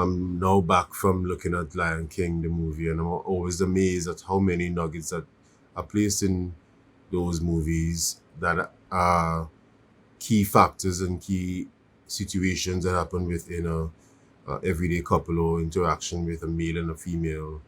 I'm now back from looking at Lion King, the movie, and I'm always amazed at how many nuggets that are placed in those movies that are key factors and key situations that happen within a everyday couple or interaction with a male and a female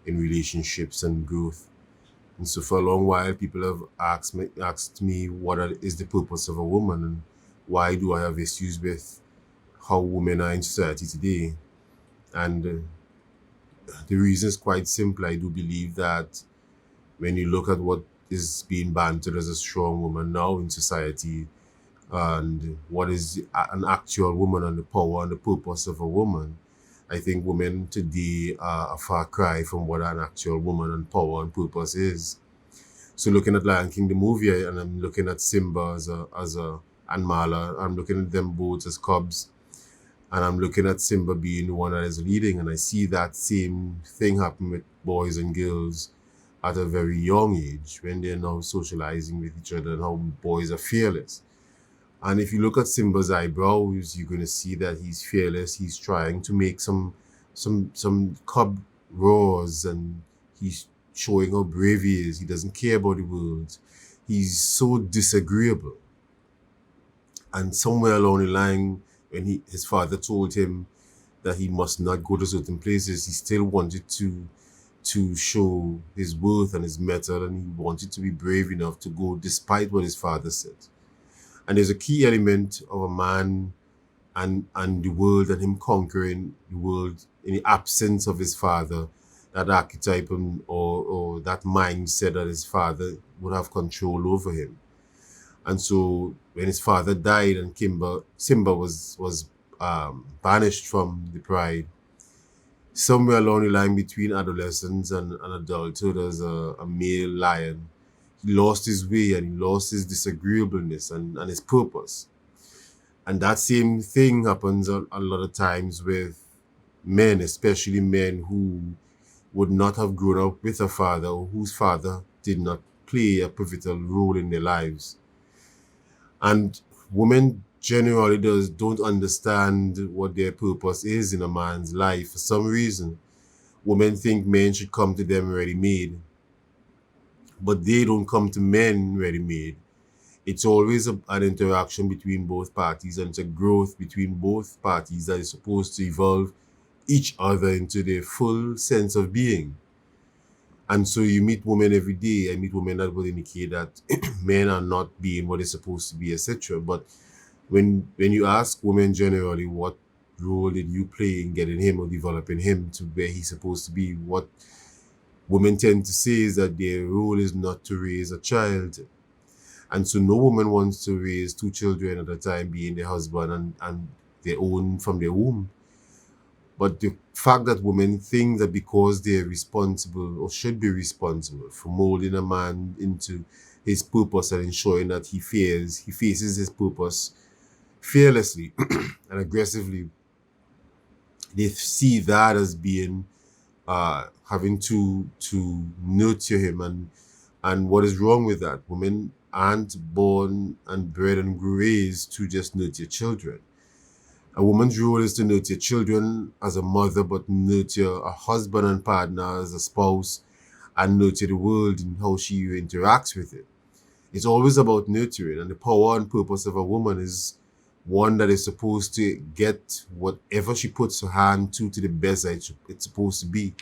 in relationships and growth. And so for a long while, people have asked me is the purpose of a woman and why do I have issues with how women are in society today. And the reason is quite simple. I do believe that when you look at what is being bantered as a strong woman now in society and what is an actual woman and the power and the purpose of a woman, I think women today are a far cry from what an actual woman and power and purpose is. So looking at Lion King the movie and I'm looking at Simba as a and Mala, I'm looking at them both as cubs and I'm looking at Simba being the one that is leading, and I see that same thing happen with boys and girls at a very young age when they're now socializing with each other and how boys are fearless. And if you look at Simba's eyebrows, you're gonna see that he's fearless. He's trying to make some cub roars, and he's showing how brave he is. He doesn't care about the world. He's so disagreeable. And somewhere along the line, when his father told him that he must not go to certain places, he still wanted to show his worth and his mettle, and he wanted to be brave enough to go despite what his father said. And there's a key element of a man and the world and him conquering the world in the absence of his father, that archetype or that mindset that his father would have control over him. And so when his father died and Simba was banished from the pride, somewhere along the line between adolescence and adulthood as a male lion, he lost his way and he lost his disagreeableness and his purpose. And that same thing happens a lot of times with men, especially men who would not have grown up with a father or whose father did not play a pivotal role in their lives. And women generally don't understand what their purpose is in a man's life. For some reason, women think men should come to them ready made, but they don't come to men ready made. It's always an interaction between both parties, and it's a growth between both parties that is supposed to evolve each other into their full sense of being. And so you meet women every day. I meet women that will indicate that men are not being what they're supposed to be, etc. But when you ask women generally what role did you play in getting him or developing him to where he's supposed to be, what women tend to say is that their role is not to raise a child. And so no woman wants to raise two children at a time, being their husband and their own from their womb. But the fact that women think that because they're responsible or should be responsible for molding a man into his purpose and ensuring that he faces his purpose fearlessly and aggressively, they see that as being having to nurture him. And what is wrong with that? Women aren't born and bred and raised to just nurture children. A woman's role is to nurture children as a mother, but nurture a husband and partner as a spouse, and nurture the world and how she interacts with it. It's always about nurturing, and the power and purpose of a woman is one that is supposed to get whatever she puts her hand to the best that it's supposed to be.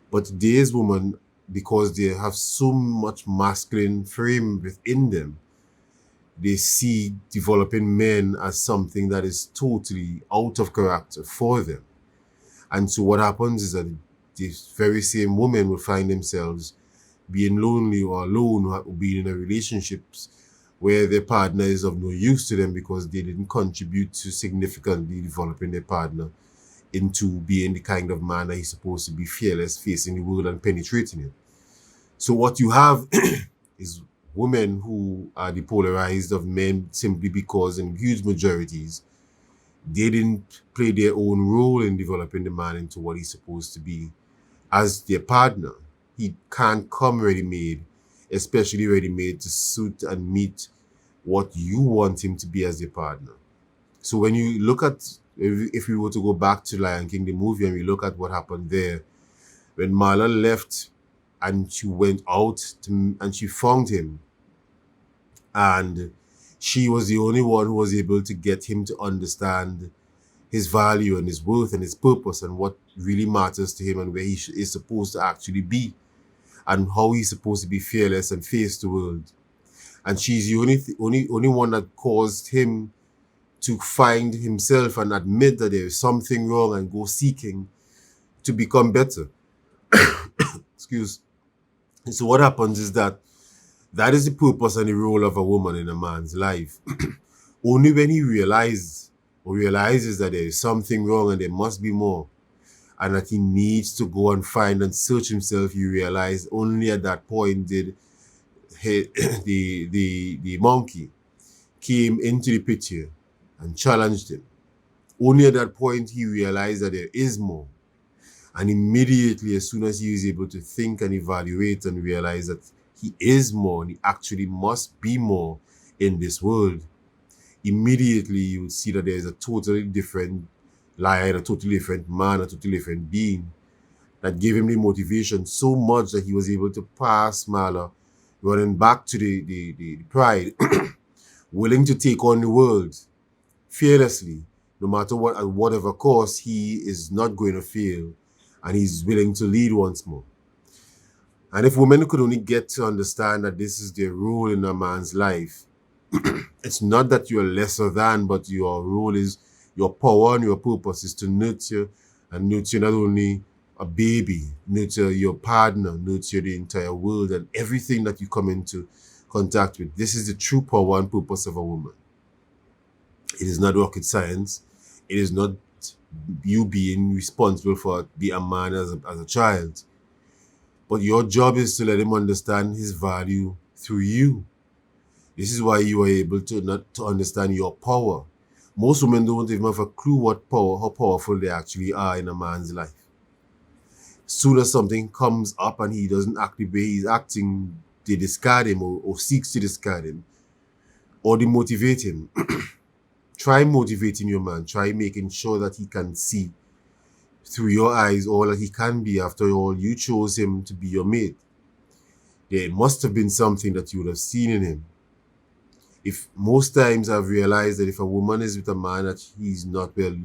But today's women, because they have so much masculine frame within them, they see developing men as something that is totally out of character for them. And so what happens is that these very same women will find themselves being lonely or alone or being in a relationships where their partner is of no use to them because they didn't contribute to significantly developing their partner into being the kind of man that he's supposed to be, fearless, facing the world and penetrating it. So what you have is women who are depolarized of men simply because in huge majorities they didn't play their own role in developing the man into what he's supposed to be as their partner. He can't come ready-made, especially ready-made to suit and meet what you want him to be as your partner. So when you look at If we were to go back to Lion King, the movie, and we look at what happened there, when Marla left and she went out and she found him, and she was the only one who was able to get him to understand his value and his worth and his purpose and what really matters to him and where he is supposed to actually be and how he's supposed to be fearless and face the world. And she's the only one that caused him to find himself and admit that there is something wrong and go seeking to become better. Excuse. And so what happens is that is the purpose and the role of a woman in a man's life. Only when he realizes that there is something wrong and there must be more, and that he needs to go and find and search himself, you realize only at that point did the monkey came into the picture and challenged him. Only at that point he realized that there is more. And immediately, as soon as he was able to think and evaluate and realize that he is more and he actually must be more in this world, immediately you would see that there is a totally different lion, a totally different man, a totally different being that gave him the motivation so much that he was able to pass Marla, running back to the pride, willing to take on the world fearlessly, no matter what, at whatever cost. He is not going to fail, and he's willing to lead once more. And if women could only get to understand that this is their role in a man's life, it's not that you're lesser than, but your role is, your power and your purpose is to nurture, and nurture not only a baby, nurture your partner, nurture the entire world and everything that you come into contact with. This is the true power and purpose of a woman. It is not rocket science. It is not you being responsible for being a man as a child. But your job is to let him understand his value through you. This is why you are able to understand your power. Most women don't even have a clue how powerful they actually are in a man's life. As soon as something comes up and he doesn't act the way he's acting, they discard him or seeks to discard him or demotivate him. Try motivating your man. Try making sure that he can see through your eyes all that he can be. After all, you chose him to be your mate. There must have been something that you would have seen in him. If most times I've realized that if a woman is with a man that he's not well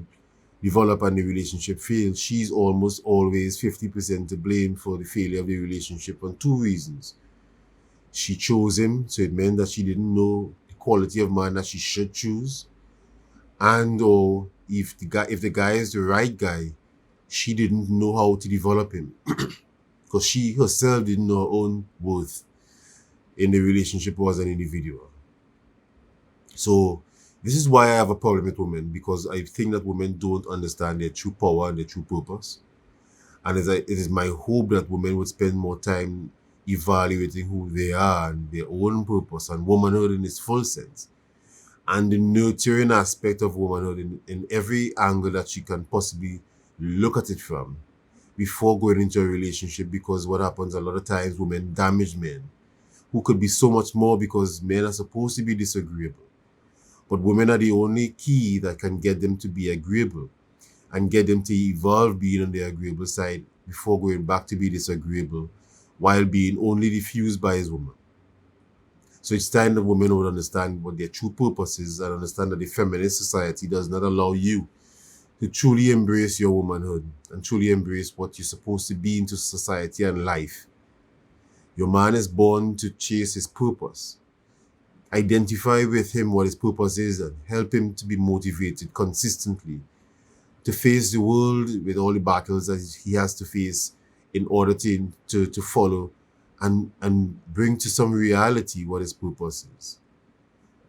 developed and the relationship fails, she's almost always 50% to blame for the failure of the relationship on two reasons. She chose him, so it meant that she didn't know the quality of man that she should choose. And or if the guy is the right guy, she didn't know how to develop him because she herself didn't know her own worth in the relationship as an individual. So this is why I have a problem with women, because I think that women don't understand their true power and their true purpose. And it is my hope that women would spend more time evaluating who they are and their own purpose and womanhood in its full sense, and the nurturing aspect of womanhood in every angle that she can possibly look at it from before going into a relationship. Because what happens a lot of times, women damage men who could be so much more, because men are supposed to be disagreeable. But women are the only key that can get them to be agreeable and get them to evolve being on the agreeable side before going back to be disagreeable while being only diffused by his woman. So it's time that women would understand what their true purpose is and understand that the feminist society does not allow you to truly embrace your womanhood and truly embrace what you're supposed to be into society and life. Your man is born to chase his purpose. Identify with him what his purpose is and help him to be motivated consistently to face the world with all the battles that he has to face in order to follow and bring to some reality what his purpose is.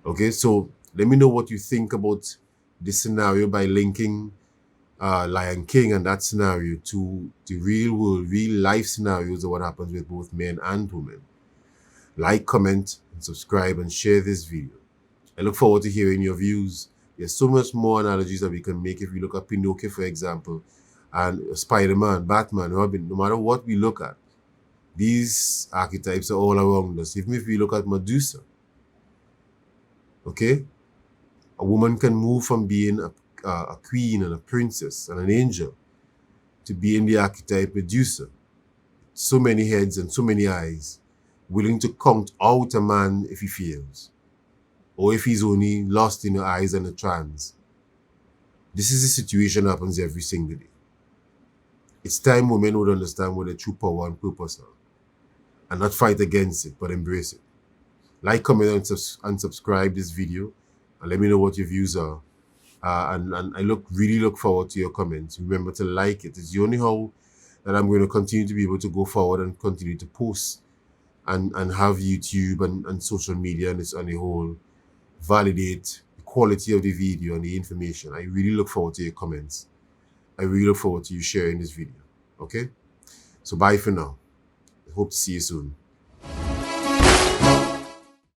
Okay, so let me know what you think about this scenario by linking Lion King and that scenario to the real world, real life scenarios of what happens with both men and women. Like, comment, and subscribe, and share this video. I look forward to hearing your views. There's so much more analogies that we can make if we look at Pinocchio, for example, and Spider-Man, Batman, Robin. No matter what we look at, these archetypes are all around us. Even if we look at Medusa, okay? A woman can move from being a queen and a princess and an angel, to being the archetype Medusa. So many heads and so many eyes, willing to count out a man if he fails, or if he's only lost in the eyes and the trance. This is the situation that happens every single day. It's time women would understand what their true power and purpose are, and not fight against it, but embrace it. Like, comment, and subscribe this video, and let me know what your views are. And I really look forward to your comments. Remember to like it. It's the only how that I'm going to continue to be able to go forward and continue to post and have YouTube and social media and this on the whole validate the quality of the video and the information. I really look forward to your comments. I really look forward to you sharing this video. Okay? So bye for now. I hope to see you soon.